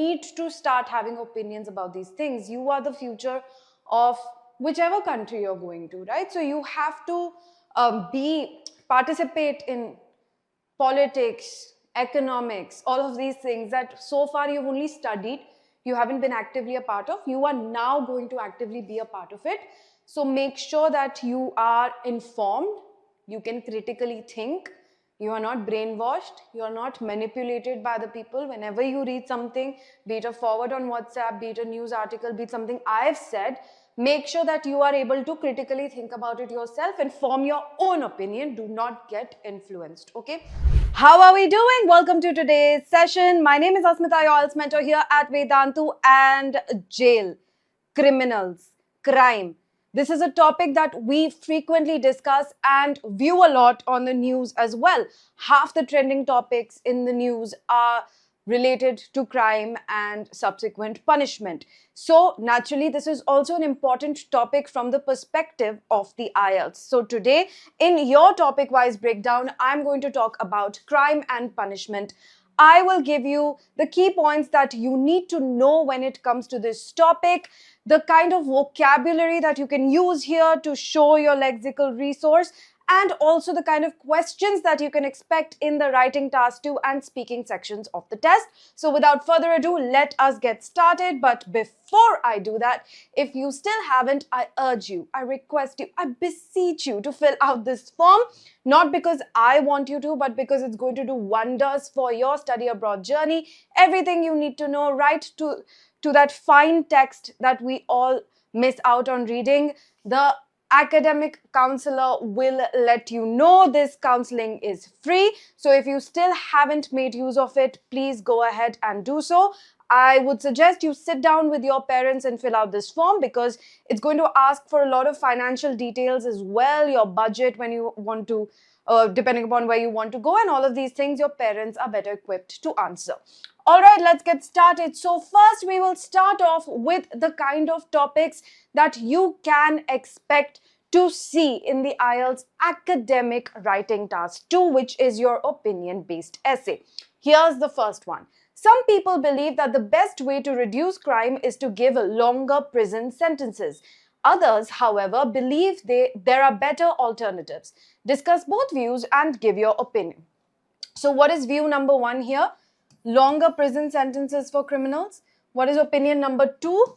need to start having opinions about these things. You are the future of whichever country you're going to, right? So you have to participate in politics, economics, all of these things that so far you've only studied, you haven't been actively a part of. You are now going to actively be a part of it. So make sure that you are informed, you can critically think, you are not brainwashed, you are not manipulated by the people. Whenever you read something, be it a forward on WhatsApp, be it a news article, be it something I've said, make sure that you are able to critically think about it yourself and form your own opinion. Do not get influenced, okay? How are we doing? Welcome to today's session. My name is Asmita, your IELTS mentor here at Vedantu. And jail, criminals, crime. This is a topic that we frequently discuss and view a lot on the news as well. Half the trending topics in the news are related to crime and subsequent punishment. So naturally, this is also an important topic from the perspective of the IELTS. So today, in your topic-wise breakdown, I'm going to talk about crime and punishment. I will give you the key points that you need to know when it comes to this topic, the kind of vocabulary that you can use here to show your lexical resource, and also the kind of questions that you can expect in the writing task 2 and speaking sections of the test. So without further ado, let us get started. But before I do that, if you still haven't, I urge you, I request you, I beseech you to fill out this form, not because I want you to, but because it's going to do wonders for your study abroad journey. Everything you need to know, right to that fine text that we all miss out on reading. The academic counselor will let you know this counseling is free. So if you still haven't made use of it, please go ahead and do so. I would suggest you sit down with your parents and fill out this form, because it's going to ask for a lot of financial details as well, your budget when you want to, depending upon where you want to go, and all of these things your parents are better equipped to answer. All right, let's get started. So first we will start off with the kind of topics that you can expect to see in the IELTS academic writing task 2, which is your opinion-based essay. Here's the first one. Some people believe that the best way to reduce crime is to give longer prison sentences. Others, however, believe there are better alternatives. Discuss both views and give your opinion. So what is view number 1 here? Longer prison sentences for criminals. What is opinion number 2?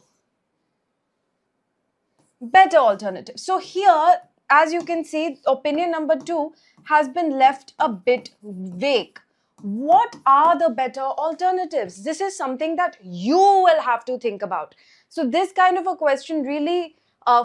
Better alternatives. So here, as you can see, opinion number 2 has been left a bit vague. What are the better alternatives? This is something that you will have to think about. So this kind of a question really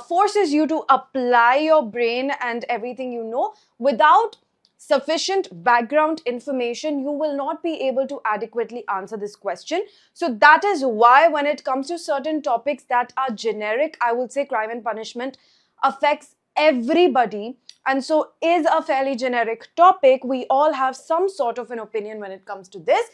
forces you to apply your brain and everything you know. Without sufficient background information, you will not be able to adequately answer this question. So that is why when it comes to certain topics that are generic, I would say crime and punishment affects everybody, and so is a fairly generic topic. We all have some sort of an opinion when it comes to this.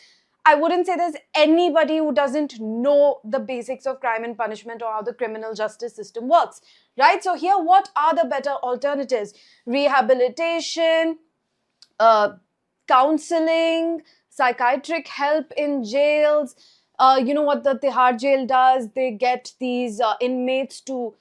I wouldn't say there's anybody who doesn't know the basics of crime and punishment or how the criminal justice system works, right? So here, what are the better alternatives? Rehabilitation, counseling, psychiatric help in jails. You know what the Tihar jail does? They get these inmates to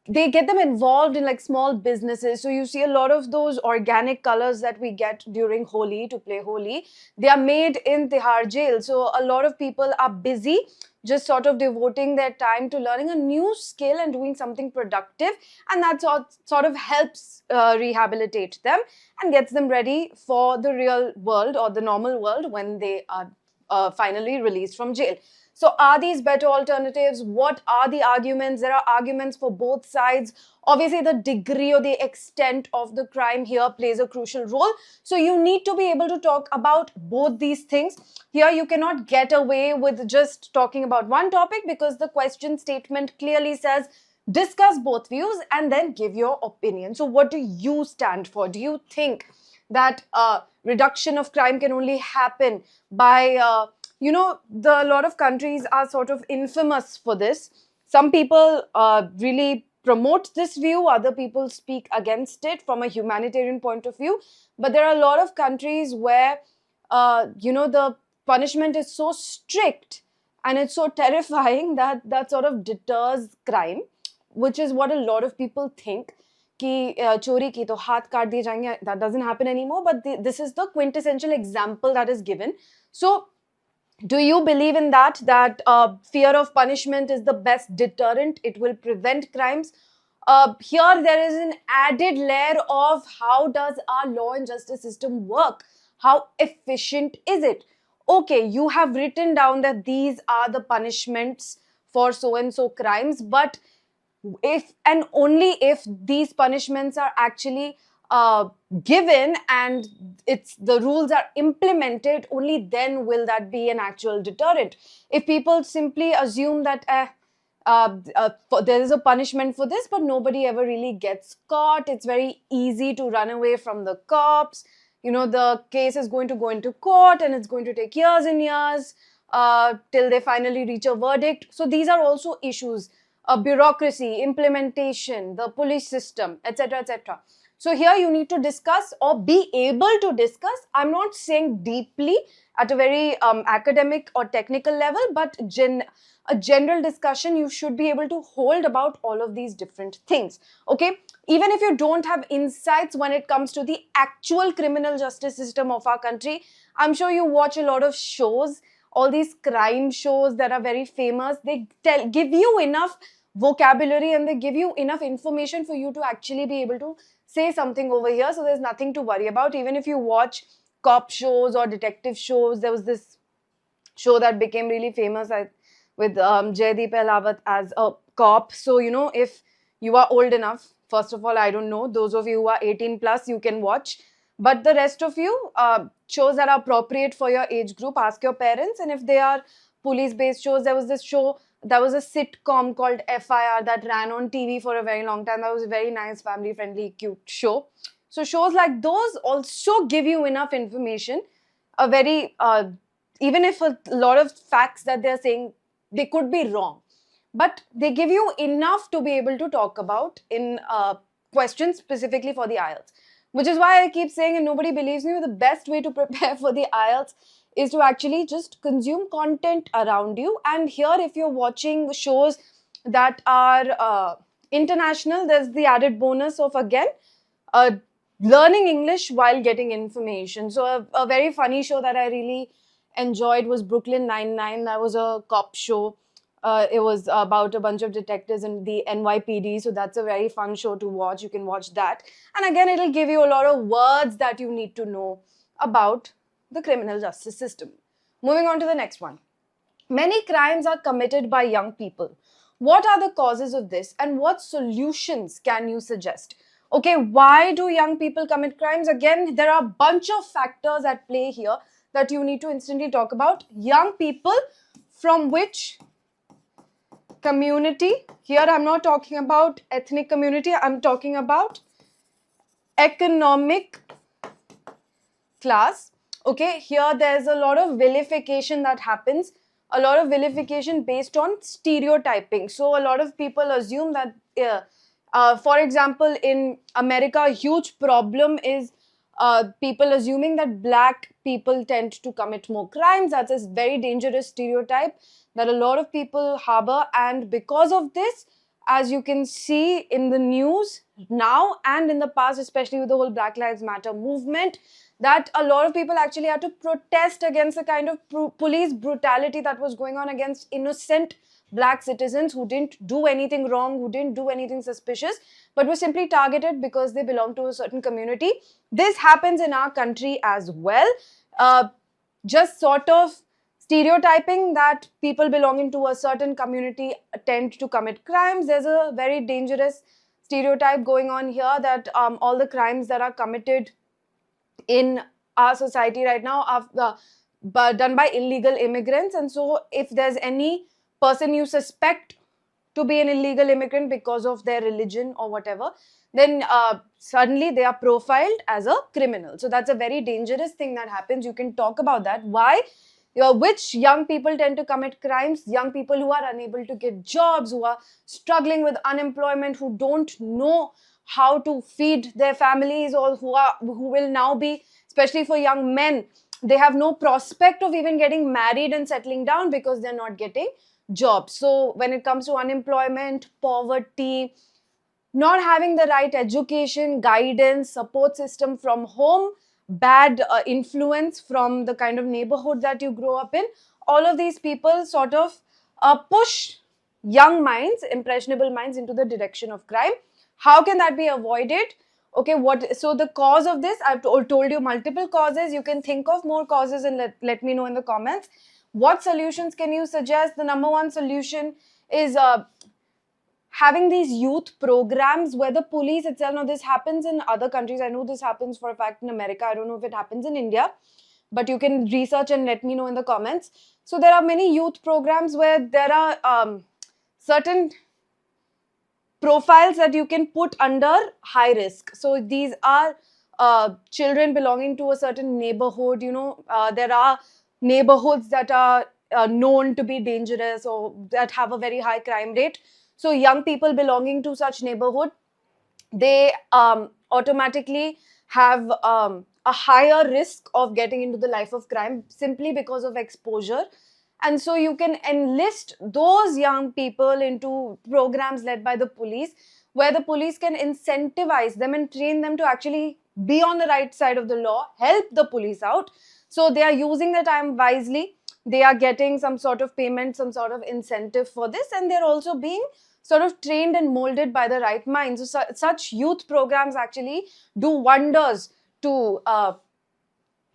they get them involved in like small businesses. So you see a lot of those organic colors that we get during Holi, to play Holi, they are made in Tihar jail. So a lot of people are busy just sort of devoting their time to learning a new skill and doing something productive, and that sort of helps rehabilitate them and gets them ready for the real world or the normal world when they are finally released from jail. So are these better alternatives? What are the arguments? There are arguments for both sides. Obviously, the degree or the extent of the crime here plays a crucial role. So you need to be able to talk about both these things. Here, you cannot get away with just talking about one topic, because the question statement clearly says, discuss both views and then give your opinion. So what do you stand for? Do you think that reduction of crime can only happen by you know, a lot of countries are sort of infamous for this. Some people really promote this view, other people speak against it from a humanitarian point of view. But there are a lot of countries where, you know, the punishment is so strict and it's so terrifying that that sort of deters crime, which is what a lot of people think कि चोरी की तो हाथ काट दिए जाएंगे. That doesn't happen anymore, but this is the quintessential example that is given. So do you believe in that fear of punishment is the best deterrent? It will prevent crimes. Here there is an added layer of how does our law and justice system work? How efficient is it? Okay, you have written down that these are the punishments for so and so crimes, but if and only if these punishments are actually given and it's the rules are implemented, only then will that be an actual deterrent. If people simply assume that there is a punishment for this, but nobody ever really gets caught, it's very easy to run away from the cops, you know, the case is going to go into court and it's going to take years and years till they finally reach a verdict. So these are also issues. Bureaucracy, implementation, the police system, etc., etc. So here you need to discuss or be able to discuss. I'm not saying deeply at a very academic or technical level, but a general discussion you should be able to hold about all of these different things. Okay, even if you don't have insights when it comes to the actual criminal justice system of our country, I'm sure you watch a lot of shows, all these crime shows that are very famous. They give you enough vocabulary and they give you enough information for you to actually be able to say something over here. So there's nothing to worry about. Even if you watch cop shows or detective shows, there was this show that became really famous with Jaideep Ahlawat as a cop. So, you know, if you are old enough, first of all, I don't know, those of you who are 18 plus, you can watch. But the rest of you, shows that are appropriate for your age group, ask your parents. And if they are police-based shows, there was this show, there was a sitcom called FIR that ran on TV for a very long time. That was a very nice, family-friendly, cute show. So shows like those also give you enough information. A very, even if a lot of facts that they're saying, they could be wrong, but they give you enough to be able to talk about in questions specifically for the IELTS. Which is why I keep saying, and nobody believes me, the best way to prepare for the IELTS is to actually just consume content around you. And here, if you're watching shows that are international, there's the added bonus of, again, learning English while getting information. So a very funny show that I really enjoyed was Brooklyn Nine-Nine. That was a cop show. It was about a bunch of detectives in the NYPD. So that's a very fun show to watch. You can watch that. And again, it'll give you a lot of words that you need to know about the criminal justice system. Moving on to the next one. Many crimes are committed by young people. What are the causes of this and what solutions can you suggest? Okay, why do young people commit crimes? Again, there are a bunch of factors at play here that you need to instantly talk about. Young people from which community? Here I'm not talking about ethnic community, I'm talking about economic class. Okay, here there's a lot of vilification that happens, a lot of vilification based on stereotyping. So a lot of people assume that, for example, in America, a huge problem is people assuming that black people tend to commit more crimes. That's a very dangerous stereotype that a lot of people harbor. And because of this, as you can see in the news now and in the past, especially with the whole Black Lives Matter movement, that a lot of people actually had to protest against the kind of police brutality that was going on against innocent black citizens who didn't do anything wrong, who didn't do anything suspicious, but were simply targeted because they belong to a certain community. This happens in our country as well. Just sort of stereotyping that people belonging to a certain community tend to commit crimes. There's a very dangerous stereotype going on here that all the crimes that are committed in our society right now are done by illegal immigrants. And so if there's any person you suspect to be an illegal immigrant because of their religion or whatever, then suddenly they are profiled as a criminal. So that's a very dangerous thing that happens. You can talk about that. Why? Which young people tend to commit crimes? Young people who are unable to get jobs, who are struggling with unemployment, who don't know how to feed their families, or who will now be, especially for young men, they have no prospect of even getting married and settling down because they're not getting jobs. So when it comes to unemployment, poverty, not having the right education, guidance, support system from home, bad influence from the kind of neighborhood that you grow up in, all of these people sort of push young minds, impressionable minds, into the direction of crime. How can that be avoided? Okay, so the cause of this, I've told you multiple causes. You can think of more causes and let me know in the comments. What solutions can you suggest? The number one solution is having these youth programs where the police itself, now this happens in other countries, I know this happens for a fact in America, I don't know if it happens in India, but you can research and let me know in the comments. So there are many youth programs where there are certain profiles that you can put under high risk. So these are children belonging to a certain neighborhood. There are neighborhoods that are known to be dangerous or that have a very high crime rate. So young people belonging to such neighborhood, they automatically have a higher risk of getting into the life of crime simply because of exposure. And so you can enlist those young people into programs led by the police, where the police can incentivize them and train them to actually be on the right side of the law, help the police out. So they are using the time wisely. They are getting some sort of payment, some sort of incentive for this, and they're also being sort of trained and molded by the right minds. So such youth programs actually do wonders to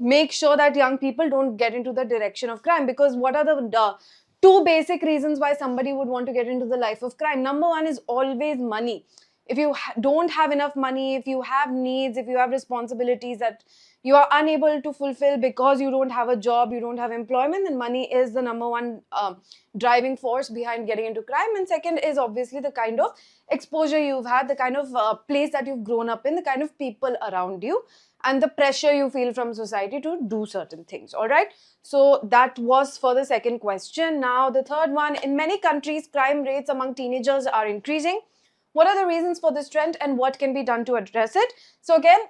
make sure that young people don't get into the direction of crime. Because what are the two basic reasons why somebody would want to get into the life of crime? Number one is always money. If you don't have enough money, if you have needs, if you have responsibilities that you are unable to fulfill because you don't have a job, you don't have employment, then money is the number one driving force behind getting into crime. And second is obviously the kind of exposure you've had, the kind of place that you've grown up in, the kind of people around you, and the pressure you feel from society to do certain things. All right. So that was for the second question. Now the third one: in many countries, crime rates among teenagers are increasing. What are the reasons for this trend and what can be done to address it? So again,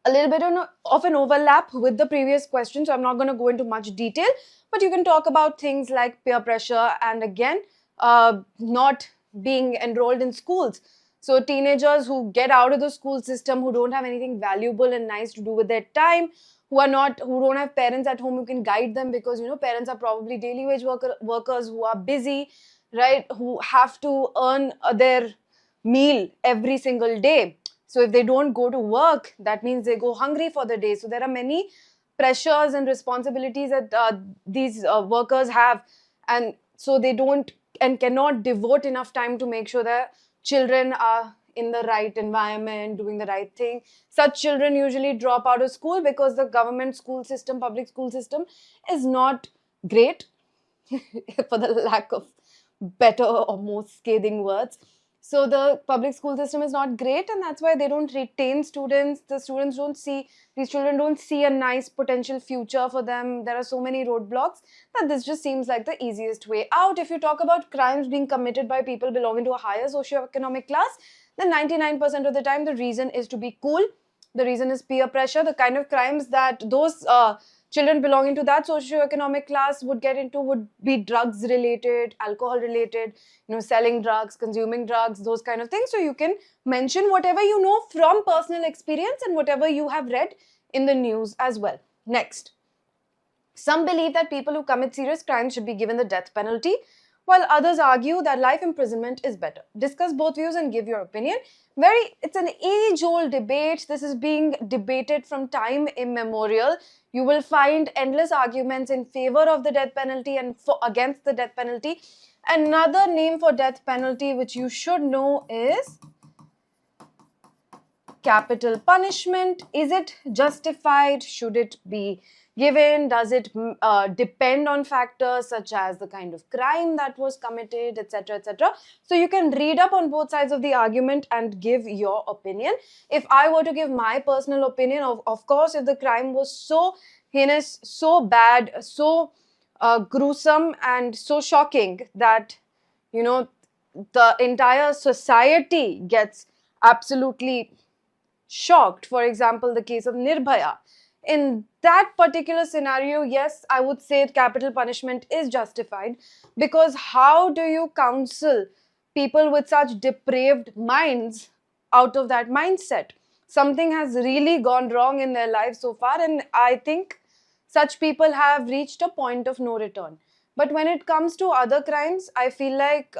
a little bit of an overlap with the previous question, so I'm not going to go into much detail, but you can talk about things like peer pressure and again, not being enrolled in schools. So teenagers who get out of the school system, who don't have anything valuable and nice to do with their time, who don't have parents at home who can guide them, because parents are probably daily wage workers who are busy, right, who have to earn their meal every single day. So if they don't go to work, that means they go hungry for the day. So there are many pressures and responsibilities that these workers have, and so they don't and cannot devote enough time to make sure that children are in the right environment, doing the right thing. Such children usually drop out of school because the government school system, public school system, is not great, for the lack of better or more scathing words. So the public school system is not great, and that's why they don't retain students. The students don't see, these children don't see a nice potential future for them. There are so many roadblocks that this just seems like the easiest way out. If you talk about crimes being committed by people belonging to a higher socioeconomic class, then 99% of the time the reason is to be cool. The reason is peer pressure. The kind of crimes that those children belonging to that socioeconomic class would get into would be drugs related, alcohol related, selling drugs, consuming drugs, those kind of things. So you can mention whatever you know from personal experience and whatever you have read in the news as well. Next, some believe that people who commit serious crimes should be given the death penalty, while others argue that life imprisonment is better. Discuss both views and give your opinion. It's an age-old debate. This is being debated from time immemorial. You will find endless arguments in favor of the death penalty and against the death penalty. Another name for death penalty which you should know is capital punishment. Is it justified? Should it be given? Does it depend on factors such as the kind of crime that was committed, etc., etc.? So you can read up on both sides of the argument and give your opinion. If I were to give my personal opinion, of course, if the crime was so heinous, so bad, so gruesome and so shocking that, the entire society gets absolutely shocked. For example, the case of Nirbhaya. in that particular scenario, yes, I would say capital punishment is justified, because how do you counsel people with such depraved minds out of that mindset? Something has really gone wrong in their lives so far, and I think such people have reached a point of no return. But when it comes to other crimes, I feel like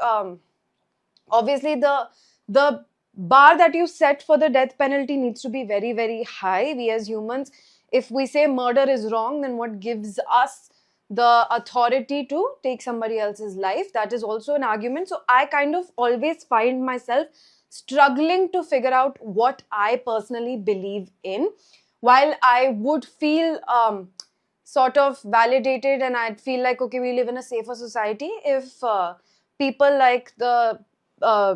obviously the bar that you set for the death penalty needs to be very, very high. We as humans, if we say murder is wrong, then what gives us the authority to take somebody else's life? That is also an argument. So I kind of always find myself struggling to figure out what I personally believe in, while I would feel sort of validated, and I'd feel like, okay, we live in a safer society if people like the uh,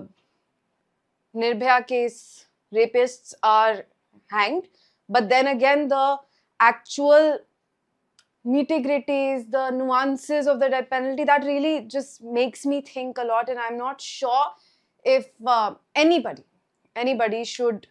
Nirbhaya case rapists are hanged. But then again, the actual nitty-gritties, the nuances of the death penalty, that really just makes me think a lot, and I'm not sure if anybody should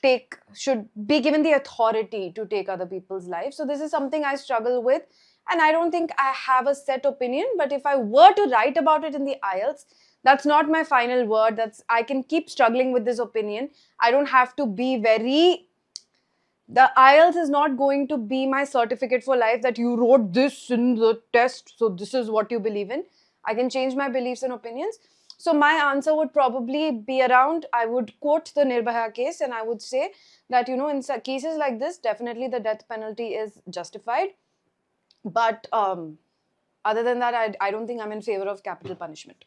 be given the authority to take other people's lives. So this is something I struggle with, and I don't think I have a set opinion. But if I were to write about it in the IELTS, that's not my final word. I can keep struggling with this opinion. I don't have to be very, the IELTS is not going to be my certificate for life that you wrote this in the test, so this is what you believe in. I can change my beliefs and opinions. So my answer would probably be around, I would quote the Nirbhaya case, and I would say that, in cases like this, definitely the death penalty is justified. But other than that, I don't think I'm in favor of capital punishment.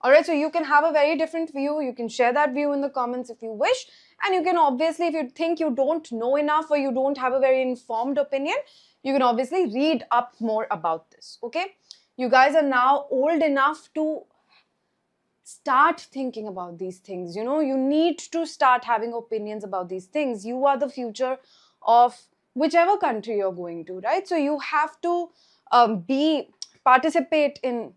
Alright, so you can have a very different view. You can share that view in the comments if you wish. And you can obviously, if you think you don't know enough or you don't have a very informed opinion, you can obviously read up more about this, okay? You guys are now old enough to start thinking about these things. You need to start having opinions about these things. You are the future of whichever country you're going to, right? So you have to participate in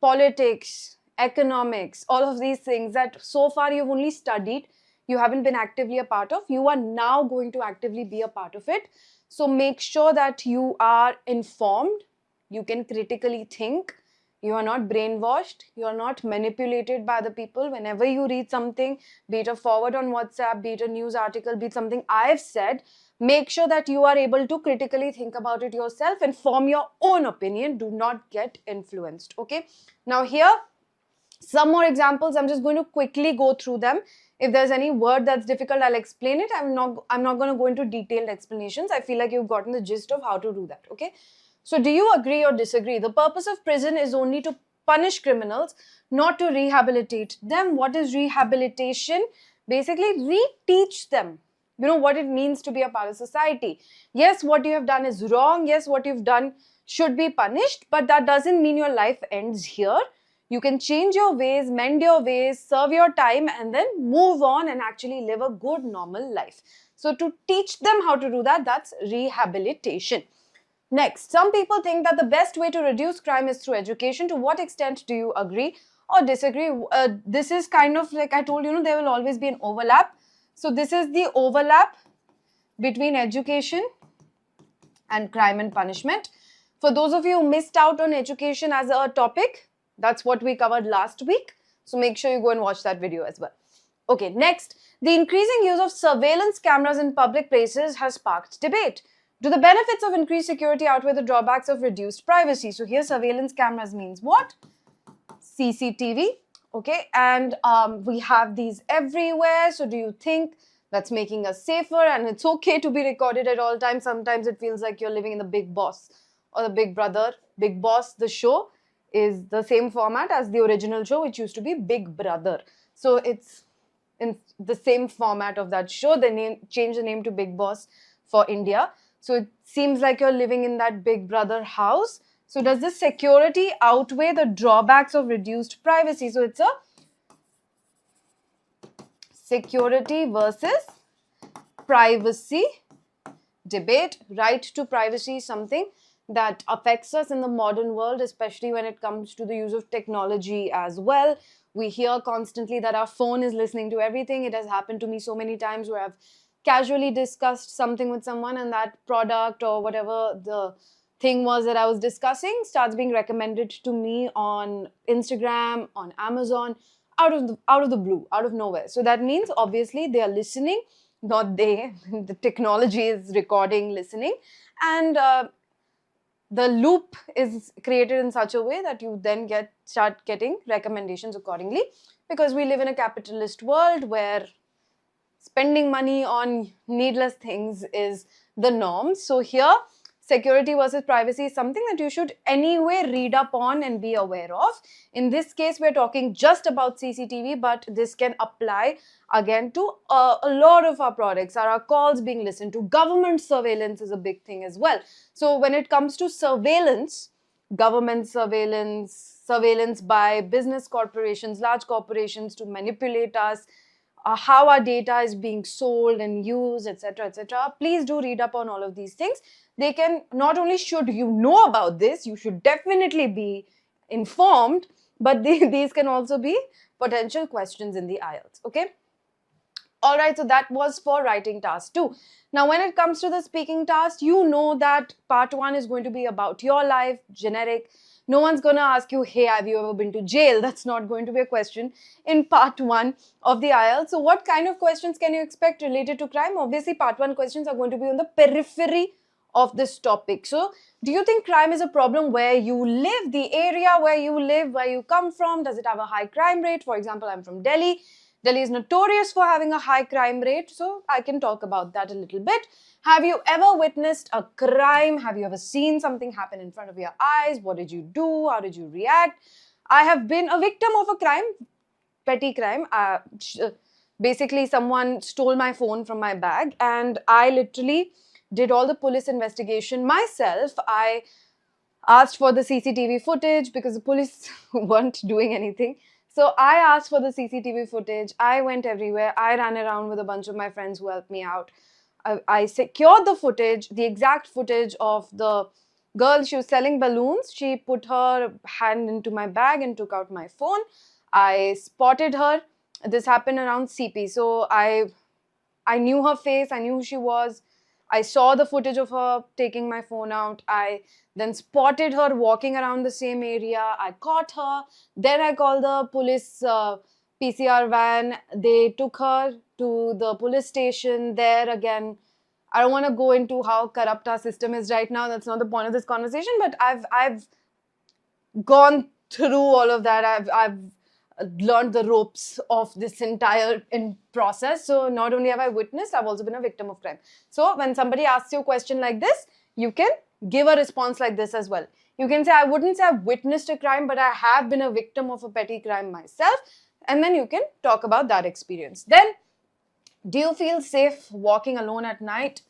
politics, economics, all of these things that so far you've only studied, you haven't been actively a part of. You are now going to actively be a part of it. So make sure that you are informed, you can critically think, you are not brainwashed, you are not manipulated by the people. Whenever you read something, be it a forward on WhatsApp, be it a news article, be it something I've said, make sure that you are able to critically think about it yourself and form your own opinion. Do not get influenced, okay? Now here, some more examples. I'm just going to quickly go through them. If there's any word that's difficult, I'll explain it. I'm not going to go into detailed explanations. I feel like you've gotten the gist of how to do that, okay? So do you agree or disagree? The purpose of prison is only to punish criminals, not to rehabilitate them. What is rehabilitation? Basically, reteach them, what it means to be a part of society. Yes, what you have done is wrong. Yes, what you've done should be punished, but that doesn't mean your life ends here. You can change your ways, mend your ways, serve your time, and then move on and actually live a good, normal life. So to teach them how to do that, that's rehabilitation. Next, some people think that the best way to reduce crime is through education. To what extent do you agree or disagree? This is kind of like I told you, there will always be an overlap. So this is the overlap between education and crime and punishment. For those of you who missed out on education as a topic, that's what we covered last week. So make sure you go and watch that video as well. Okay, next, the increasing use of surveillance cameras in public places has sparked debate. Do the benefits of increased security outweigh the drawbacks of reduced privacy? So here surveillance cameras means what? CCTV, okay? And we have these everywhere. So do you think that's making us safer? And it's okay to be recorded at all times. Sometimes it feels like you're living in the Big Boss or the Big Brother. Big Boss, the show, is the same format as the original show, which used to be Big Brother. So it's in the same format of that show. They changed the name to Big Boss for India. So it seems like you're living in that Big Brother house. So does this security outweigh the drawbacks of reduced privacy? So it's a security versus privacy debate. Right to privacy is something that affects us in the modern world, especially when it comes to the use of technology as well. We hear constantly that our phone is listening to everything. It has happened to me so many times where I've casually discussed something with someone, and that product or whatever the thing was that I was discussing starts being recommended to me on Instagram, on Amazon, out of the blue, out of nowhere. So that means obviously they are listening, not they. The technology is recording, listening, and the loop is created in such a way that you then start getting recommendations accordingly, because we live in a capitalist world where spending money on needless things is the norm. So here, security versus privacy is something that you should anyway read up on and be aware of. In this case, we're talking just about CCTV, but this can apply again to a lot of our products. Are our calls being listened to? Government surveillance is a big thing as well. So when it comes to surveillance, government surveillance, surveillance by business corporations, large corporations to manipulate us, how our data is being sold and used, etc., etc. Please do read up on all of these things. They can, not only should you know about this, you should definitely be informed, but these can also be potential questions in the IELTS. Okay. All right, so that was for writing task 2. Now, when it comes to the speaking task, you know that part 1 is going to be about your life, generic. No one's going to ask you, hey, have you ever been to jail? That's not going to be a question in part 1 of the IELTS. So what kind of questions can you expect related to crime? Obviously, part 1 questions are going to be on the periphery of this topic. So, do you think crime is a problem where you live, the area where you live, where you come from? Does it have a high crime rate? For example, I'm from Delhi. Delhi is notorious for having a high crime rate, so I can talk about that a little bit. Have you ever witnessed a crime? Have you ever seen something happen in front of your eyes? What did you do? How did you react? I have been a victim of a crime, petty crime. Basically, someone stole my phone from my bag, and I literally did all the police investigation myself. I asked for the CCTV footage because the police weren't doing anything. So I asked for the CCTV footage. I went everywhere. I ran around with a bunch of my friends who helped me out. I secured the footage, the exact footage of the girl. She was selling balloons. She put her hand into my bag and took out my phone. I spotted her. This happened around CP. So I knew her face. I knew who she was. I saw the footage of her taking my phone out. I then spotted her walking around the same area. I caught her. Then I called the police PCR van. They took her to the police station. There again, I don't want to go into how corrupt our system is right now. That's not the point of this conversation. But I've gone through all of that. I've learned the ropes of this entire process. So not only have I witnessed, I've also been a victim of crime. So when somebody asks you a question like this, you can give a response like this as well. You can say, I wouldn't say I've witnessed a crime, but I have been a victim of a petty crime myself. And then you can talk about that experience. Then, do you feel safe walking alone at night?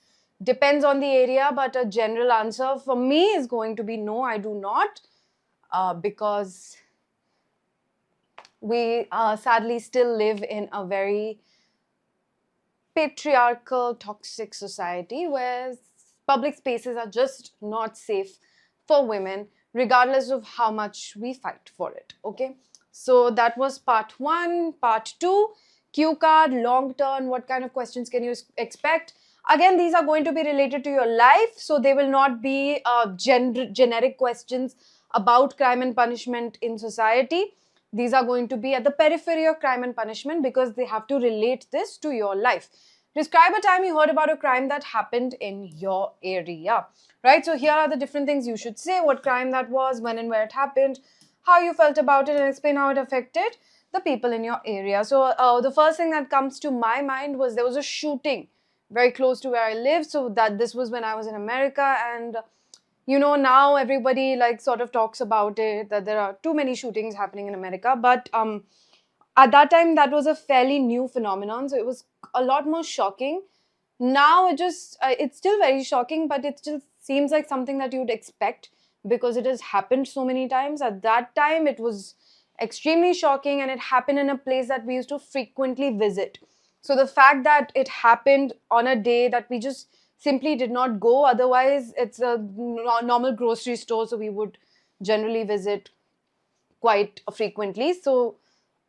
Depends on the area, but a general answer for me is going to be no, I do not. Because we sadly still live in a very patriarchal, toxic society where public spaces are just not safe for women, regardless of how much we fight for it. Okay, so that was part 1. Part 2, cue card, long turn. What kind of questions can you expect? Again, these are going to be related to your life, so they will not be generic questions about crime and punishment in society. These are going to be at the periphery of crime and punishment because they have to relate this to your life. Describe a time you heard about a crime that happened in your area, right? So here are the different things you should say: what crime that was, when and where it happened, how you felt about it, and explain how it affected the people in your area. So the first thing that comes to my mind was there was a shooting very close to where I live. So this was when I was in America, and you know, now everybody like sort of talks about it, that there are too many shootings happening in America. But at that time, that was a fairly new phenomenon. So it was a lot more shocking. Now it's still very shocking, but it still seems like something that you'd expect because it has happened so many times. At that time, it was extremely shocking, and it happened in a place that we used to frequently visit. So the fact that it happened on a day that we just simply did not go, otherwise it's a normal grocery store, so we would generally visit quite frequently. So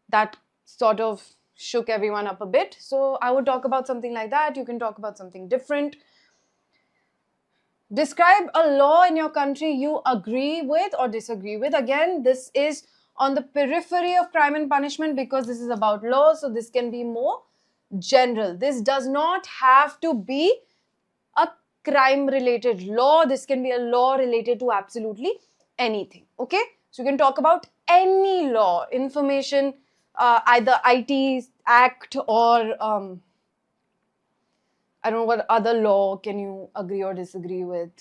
that sort of shook everyone up a bit. So I would talk about something like that. You can talk about something different. Describe a law in your country you agree with or disagree with. Again, this is on the periphery of crime and punishment because this is about law, so this can be more general. This does not have to be a crime related law. This can be a law related to absolutely anything. Okay, so you can talk about any law, information, either IT Act or I don't know what other law can you agree or disagree with.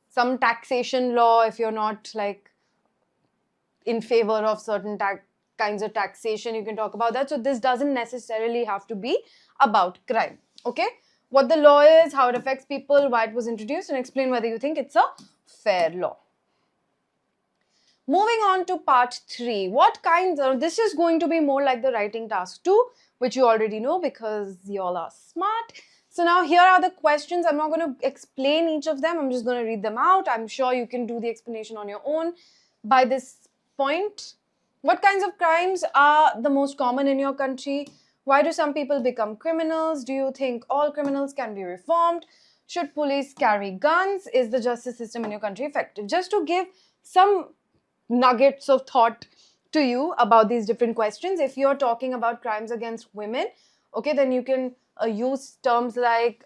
Some taxation law, if you're not like in favor of certain kinds of taxation, you can talk about that. So this doesn't necessarily have to be about crime. Okay, what the law is, how it affects people, why it was introduced, and explain whether you think it's a fair law. Moving on to part 3. What kinds of, this is going to be more like the writing task 2, which you already know because you all are smart. So now here are the questions. I'm not going to explain each of them. I'm just going to read them out. I'm sure you can do the explanation on your own by this point. What kinds of crimes are the most common in your country? Why do some people become criminals? Do you think all criminals can be reformed? Should police carry guns? Is the justice system in your country effective? Just to give some nuggets of thought to you about these different questions. If you're talking about crimes against women, okay, then you can use terms like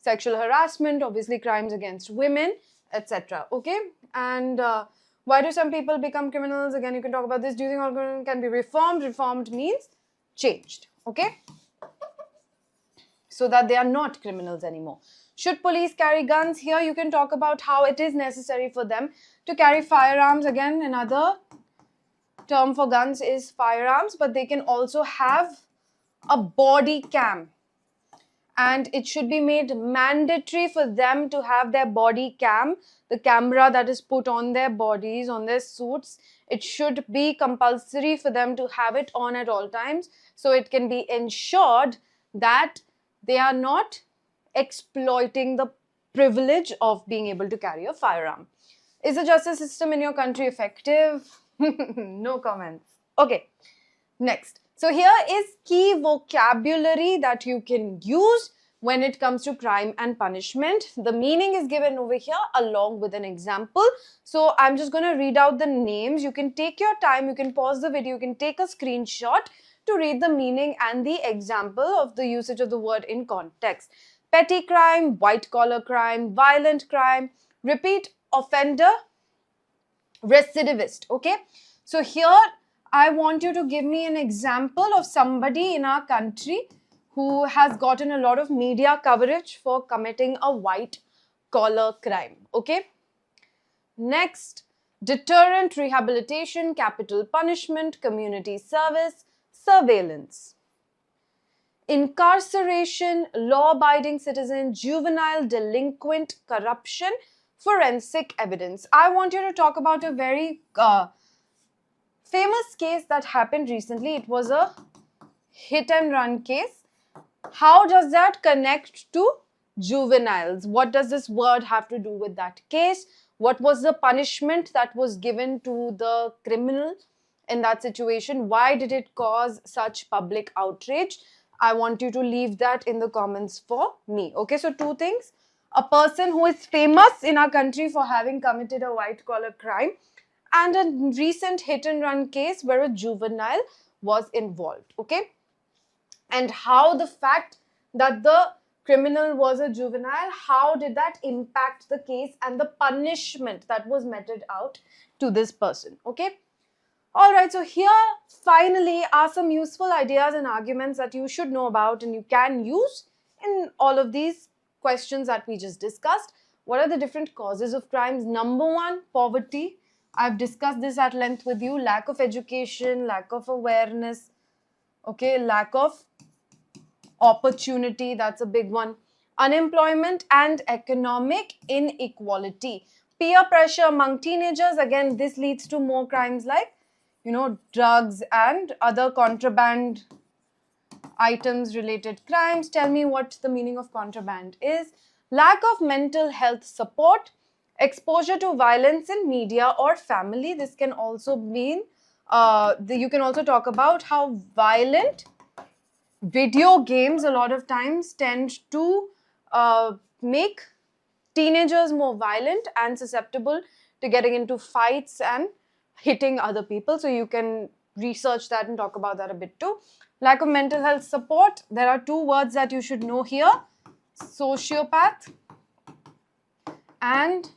sexual harassment, obviously crimes against women, etc. Okay, and why do some people become criminals? Again, you can talk about this. Do you think all criminals can be reformed? Reformed means changed, okay, so that they are not criminals anymore. Should police carry guns? Here you can talk about how it is necessary for them to carry firearms. Again, another term for guns is firearms, but they can also have a body cam. And it should be made mandatory for them to have their body cam, the camera that is put on their bodies, on their suits. It should be compulsory for them to have it on at all times, so it can be ensured that they are not exploiting the privilege of being able to carry a firearm. Is the justice system in your country effective? No comments. Okay, next. So here is key vocabulary that you can use when it comes to crime and punishment. The meaning is given over here along with an example. So I'm just going to read out the names. You can take your time, you can pause the video, you can take a screenshot to read the meaning and the example of the usage of the word in context. Petty crime, white collar crime, violent crime, repeat offender, recidivist. Okay, so here I want you to give me an example of somebody in our country who has gotten a lot of media coverage for committing a white collar crime. Okay, next, deterrent, rehabilitation, capital punishment, community service, surveillance, incarceration, law-abiding citizen, juvenile delinquent, corruption, forensic evidence. I want you to talk about a very famous case that happened recently. It was a hit and run case. How does that connect to juveniles? What does this word have to do with that case? What was the punishment that was given to the criminal in that situation? Why did it cause such public outrage? I want you to leave that in the comments for me. Okay, so two things. A person who is famous in our country for having committed a white collar crime, and a recent hit and run case where a juvenile was involved. Okay, and how the fact that the criminal was a juvenile, how did that impact the case and the punishment that was meted out to this person. Okay, all right, so here finally are some useful ideas and arguments that you should know about and you can use in all of these questions that we just discussed. What are the different causes of crimes? Number one, poverty. I've discussed this at length with you. Lack of education, lack of awareness, okay, lack of opportunity, that's a big one. Unemployment and economic inequality. Peer pressure among teenagers, again, this leads to more crimes like, you know, drugs and other contraband items related crimes. Tell me what the meaning of contraband is. Lack of mental health support, exposure to violence in media or family. This can also mean You can also talk about how violent video games a lot of times tend to make teenagers more violent and susceptible to getting into fights and hitting other people. So you can research that and talk about that a bit too. Lack of mental health support. There are two words that you should know here: sociopath and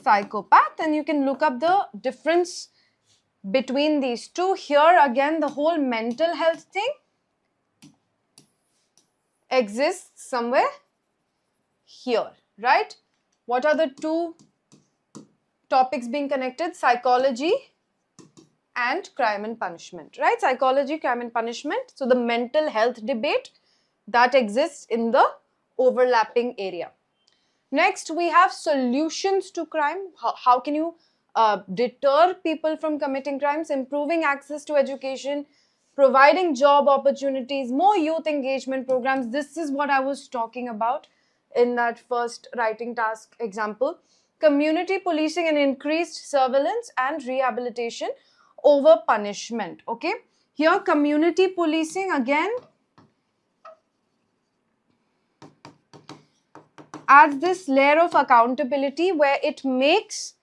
psychopath. And you can look up the difference between these two. Here again, the whole mental health thing exists somewhere here, right? What are the two topics being connected? Psychology and crime and punishment, right? Psychology, crime and punishment. So the mental health debate that exists in the overlapping area. Next, we have solutions to crime. How can you deter people from committing crimes? Improving access to education, providing job opportunities, more youth engagement programs. This is what I was talking about in that first writing task example. Community policing and increased surveillance and rehabilitation over punishment. Okay, here community policing again adds this layer of accountability where it makes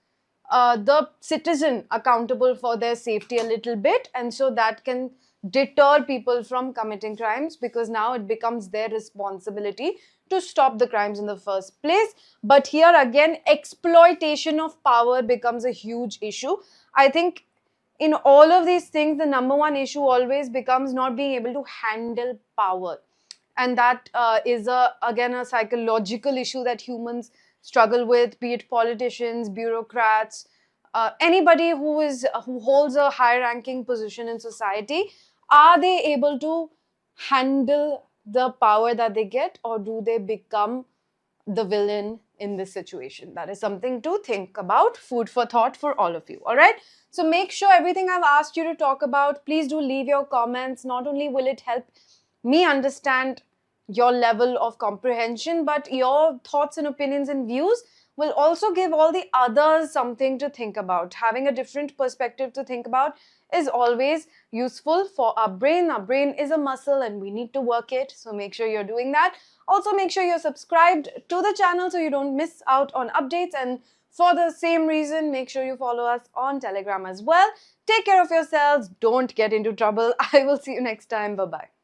the citizen accountable for their safety a little bit, and so that can deter people from committing crimes, because now it becomes their responsibility to stop the crimes in the first place. But here again, exploitation of power becomes a huge issue. I think in all of these things, the number one issue always becomes not being able to handle power. And that is again a psychological issue that humans struggle with, be it politicians, bureaucrats, anybody who holds a high ranking position in society. Are they able to handle the power that they get, or do they become the villain in this situation? That is something to think about. Food for thought for all of you. All right, so make sure everything I've asked you to talk about, please do leave your comments. Not only will it help me understand your level of comprehension, but your thoughts and opinions and views will also give all the others something to think about. Having a different perspective to think about is always useful for our brain. Our brain is a muscle and we need to work it. So make sure you're doing that. Also make sure you're subscribed to the channel so you don't miss out on updates. And for the same reason, make sure you follow us on Telegram as well. Take care of yourselves. Don't get into trouble. I will see you next time. Bye-bye.